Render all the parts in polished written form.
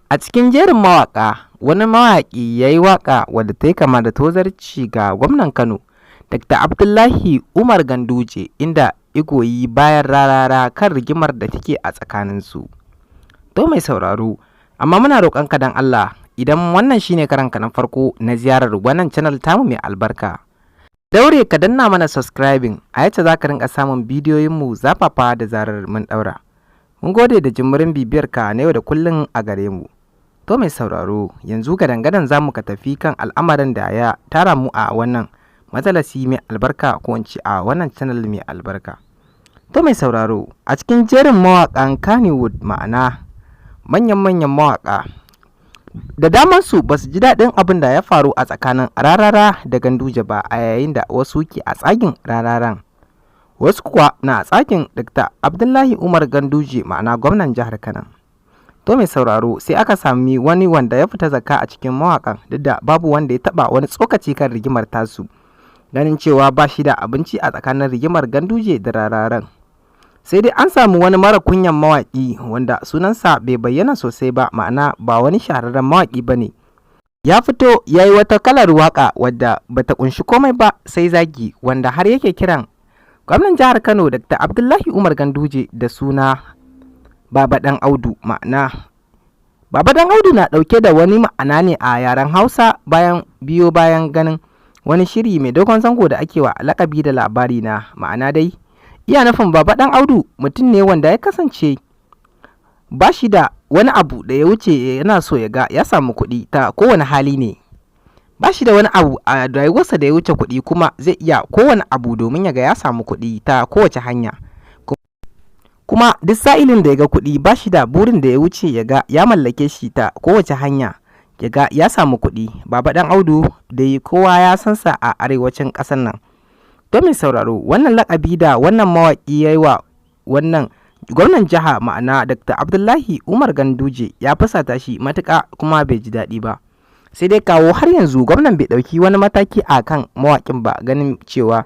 A cikin jerin mawaƙa, wani mawaƙi ya yi waƙa wadda ta yi kama da tozarci ga gwamnan Kano, Dr. Abdullahi Umar Ganduje, inda ya goyi bayan Rarara kan rigimar da take a tsakaninsu. To mai sauraro, amma muna roƙonka don Allah, idan wannan shine karanka na farko na ziyarar wannan channel tamu mai albarka, daure ka danna mana subscribing a yace za ka rinka samun bidiyoyinmu zafafa da zarar mun ɗaura. Mun gode da jimirin bibiyarka na yau da kullum a gare mu. To mai sauraro, yanzu gadan-gadan za mu ka tafi kan al'amarin da ya tara mu a wannan matsalasi mai albarka ko in ce a wannan channel mai albarka. To mai sauraro, a cikin jerin mawaƙan Kannywood, ma'ana manyan mawaƙa da daman su ba su ji daɗin abin da ya faru a tsakanin Rarara da Ganduje ba, a yayin da wasu ke a tsagin Rararan, wasu kuwa na a tsagin Dr. Abdullahi Umar Ganduje, ma'ana gwamnan jihar Kano. To mai sauraro, sai aka sami wani wanda ya fita zakka a cikin mawakan, duk da babu wanda ya taba wani tsokaci kan rigimar tasu, ganin cewa ba shi da abinci a tsakanin rigimar Ganduje da Rararan. Sai dai an samu wani mara kunyan mawaki wanda sunansa bai bayyana sosai ba, ma'ana ba wani shahararren mawaki ba ne. Ya fito ya yi wata kalar waka wadda bata kunshi komai ba sai zagi, wanda har yake kiran gwamnan jihar Kano Dr. Abdullahi Umar Ganduje da suna Baba Dan Audu. Ma'ana Baba Dan Audu na ɗauke da wani ma'ana ne a yaren Hausa bayan ganin wani shiri mai dogon zango da ake wa lakabi da Labari Na. Ma'ana dai iya nufin Baba Dan Audu mutum ne wanda ya kasance ba shi da wani abu da ya wuce yana so ya ga ya samu kuɗi ta kowane hali ne. Ba shi da wani abu a rayuwarsa da ya wuce kuɗi, kuma zai iya kowane abu domin ya ga ya samu kuɗi ta kowace hanya. Kuma duk sa'ilin da ya ga kuɗi, ba shi da burin da ya wuce ya ga ya mallake shi ta kowace hanya, ya ga ya samu kuɗi. Baba Dan Audu dai kowa ya san sa a arewacin ƙasar nan. To mai sauraro, wannan lakabi da wannan mawaƙi ya yi wa wannan gwamnan jiha, ma'ana Dr. Abdullahi Umar Ganduje, ya fusata shi matuƙa kuma bai ji daɗi ba. Sai dai kawo har yanzu gwamnan bai ɗauki wani mataki a kan mawaƙin ba, ganin cewa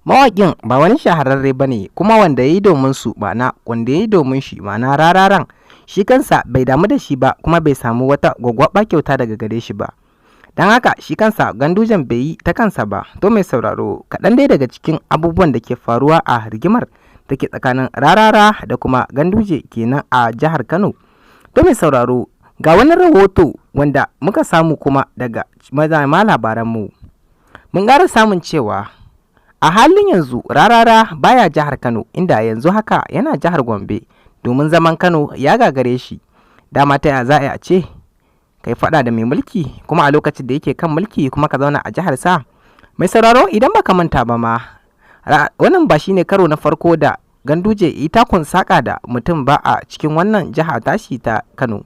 mawaƙin ba wani shahararre ba ne, kuma wanda ya yi domin su, ma'ana wanda ya yi domin shi, ma'ana Rararan, shi kansa bai damu da shi ba, kuma bai samu wata gwagwaba kyauta daga gare shi ba. Don haka shi kansa Gandujen bai yi ta kansa ba. To mai sauraro, kaɗan dai daga cikin abubuwan da ke faruwa a rigimar da ke tsakanin Rarara da kuma Ganduje kenan a jihar Kano. To mai sauraro, ga wani rahoto wanda muka samu kuma daga mazama labaranmu. Mun ƙara samun cewa a halin yanzu Rarara baya jihar Kano, inda yanzu haka yana jihar Gombe, domin zaman Kano ya gagare shi. Dama ta za a ce kai faɗa da mai mulki kuma a lokacin da yake kan mulki kuma ka zauna a jihar sa? Mai sauraro, idan baka manta ba ma, wannan ba shine karo na farko da Ganduje yi takun saka da mutum ba a cikin wannan jiha tashi ta Kano.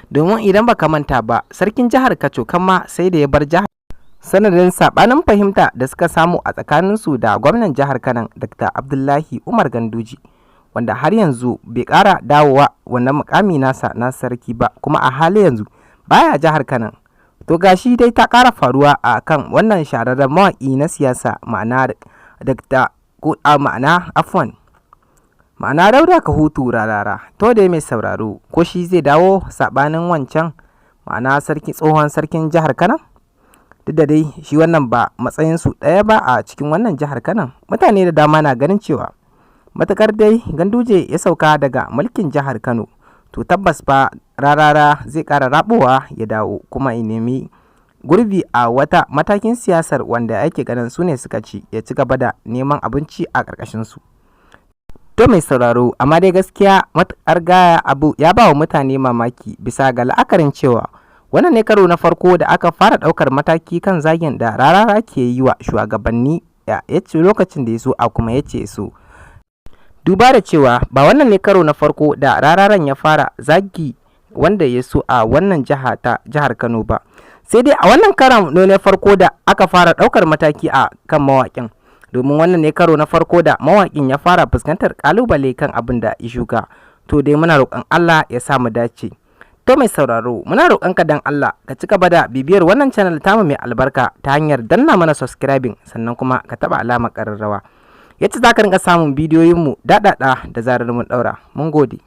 Domin idan baka manta ba, sarkin jihar Kacokan ma sai da ya bar jihar sanadin sabanin fahimta da suka samu a tsakaninsu da gwamnan jihar Kano Dr. Abdullahi Umar Ganduje, wanda har yanzu bai ƙara dawowa wannan mukami nasa na sarki ba, kuma a hali yanzu baya jihar Kano. To gashi dai ta ƙara faruwa a kan wannan shahararren mawaƙi na siyasa, ma'ana Dr. ma'ana Dauda Kahutu Rarara. To dai mai sauraro, ko shi zai dawo sabanin wancan, ma'ana tsohon sarkin jihar Kano? Duk da dai shi wannan ba matsayinsu ɗaya ba a cikin wannan jihar Kano. Mutane da dama na ganin cewa matakar dai Ganduje ya sauka daga mulkin jihar Kano, to tabbas fa Rarara zai ƙara rabowa ya dawo, kuma ya nemi gurbi a wata matakin siyasar wanda ake ganin su ne suka ci, ya ci gaba da neman abinci a ƙarƙashinsu. To mai sauraro, amma dai gaskiya matuƙar gaya abu ya ba wa mutane mamaki, bisa ga la'akarin cewa wannan ne karo na farko da aka fara ɗaukar mataki kan zagin da Rarara ke yi wa shugabanni, ya ce lokacin da ya so a kuma ya ce so. Duba da cewa ba wannan ne karo na farko da Rararan ya fara zagi wanda ya so a wannan jiha ta jihar Kano ba, sai dai a wannan karan ne farko da aka fara ɗaukar mataki a kan mawaƙin, domin wannan ne karo na farko da mawaƙin ya fara fuskantar ƙalubale kan abin da ya shuka. To dai muna roƙon Allah ya sa mu dace. To mai sauraro, muna roƙonka dan Allah ka ci gaba da bibiyar wannan channel tamu mai albarka ta hanyar danna mana subscribing, sannan kuma ka taɓa alamar ƙararrawa, yacce za ka rinka samun bidiyoyinmu daɗaɗa da zarar mun ɗaura. Mun gode.